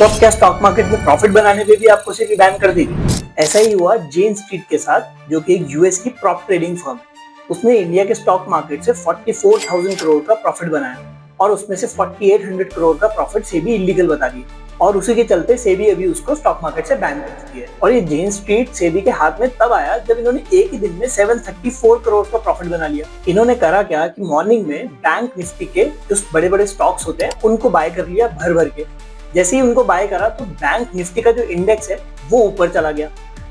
तो अब क्या स्टॉक मार्केट में प्रॉफिट बनाने पे भी आपको सेबी बैन कर देगी? ऐसा ही हुआ जेन स्ट्रीट के साथ, जो कि एक यूएस की प्रॉप ट्रेडिंग फर्म है। उसने इंडिया के स्टॉक मार्केट से 44,000 करोड़ का प्रॉफिट बनाया और उसमें से 4800 करोड़ का प्रॉफिट सेबी इलीगल बता दिया और उसी के चलते सेबी अभी उसको स्टॉक मार्केट से बैन कर चुकी है। और ये जेन स्ट्रीट सेबी के हाथ में तब आया जब इन्होंने एक ही दिन में 734 करोड़ का प्रॉफिट बना लिया। इन्होंने करा क्या कि मॉर्निंग में बैंक निफ्टी के जो बड़े बड़े स्टॉक्स होते हैं उनको बाय कर लिया भर भर के। जैसे ही उनको बाय करा तो बैंक निफ्टी का जो इंडेक्स है वो ऊपर चला गया।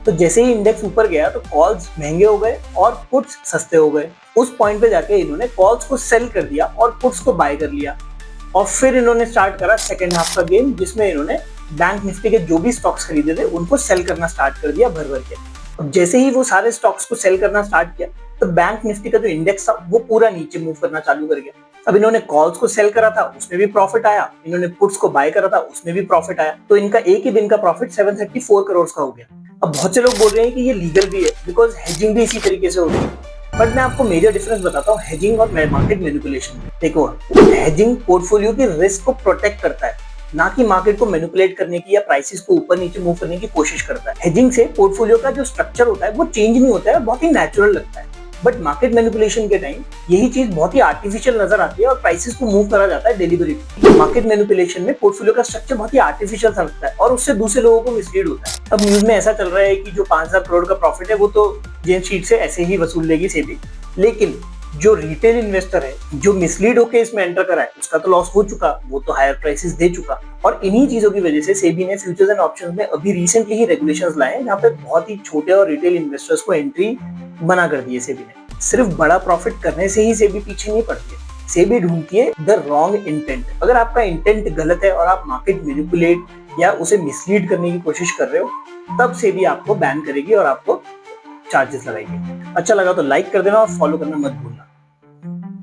तो जैसे ही इंडेक्स ऊपर गया तो कॉल्स महंगे हो गए और पुट्स सस्ते हो गए। उस पॉइंट पे जाके इन्होंने कॉल्स को सेल कर दिया और पुट्स को बाय कर लिया। और फिर इन्होंने स्टार्ट करा सेकेंड हाफ का गेम, जिसमें इन्होंने बैंक निफ्टी के जो भी स्टॉक्स खरीदे थे उनको सेल करना स्टार्ट कर दिया भर भर के। अब जैसे ही वो सारे स्टॉक्स को सेल करना स्टार्ट किया तो बैंक निफ्टी का जो इंडेक्स था वो पूरा नीचे मूव करना चालू कर गया। अब इन्होंने कॉल्स को सेल करा था उसमें भी प्रॉफिट आया, इन्होंने पुट्स को बाय करा था उसमें भी प्रॉफिट आया। तो इनका एक ही दिन का प्रॉफिट 734 करोड़ का हो गया। अब बहुत से लोग बोल रहे हैं कि ये लीगल भी है बिकॉज हेजिंग भी इसी तरीके से होती है। बट मैं आपको मेजर डिफरेंस बताता हूँ हेजिंग और मार्केट मैनिपुलेशन में। देखो, हेजिंग पोर्टफोलियो के रिस्क को प्रोटेक्ट करता है, ना कि मार्केट को मैनिपुलेट करने की या प्राइसेस को ऊपर नीचे मूव करने की कोशिश करता है। हेजिंग से पोर्टफोलियो का जो स्ट्रक्चर होता है वो चेंज नहीं होता है, बहुत ही नेचुरल लगता है। बट मार्केट मैनिपुलेशन के टाइम यही चीज बहुत ही आर्टिफिशियल नजर आती है और प्राइसेस को मूव करा जाता है डेलिबरेटली। मार्केट मैनिपुलेशन में पोर्टफोलियो का स्ट्रक्चर बहुत ही आर्टिफिशियल सा लगता है और उससे दूसरे लोगों को मिसलीड होता है। अब न्यूज में ऐसा चल रहा है कि जो 5,000 करोड़ का प्रॉफिट है वो तो जेन स्ट्रीट से ऐसे ही वसूल लेगी सेबी, लेकिन जो रिटेल इन्वेस्टर है जो मिसलीड होकर इसमें एंटर करा है उसका तो लॉस हो चुका, वो तो हायर प्राइसेस दे चुका। और इन्हीं चीजों की वजह से सेबी ने फ्यूचर्स एंड ऑप्शंस में अभी रिसेंटली ही रेगुलेशंस लाए हैं, जहां पे बहुत ही छोटे और रिटेल इन्वेस्टर्स को एंट्री मना कर दी है सेबी ने। सिर्फ बड़ा प्रॉफिट करने से ही सेबी पीछे नहीं पड़ती है, सेबी ढूंढती है द रॉन्ग इंटेंट। अगर आपका इंटेंट गलत है और आप मार्केट मैनिपुलेट या उसे मिसलीड करने की कोशिश कर रहे हो, तब सेबी आपको बैन करेगी और आपको चार्जेस लगाएगी। अच्छा लगा तो लाइक कर देना और फॉलो करना मत भूलना।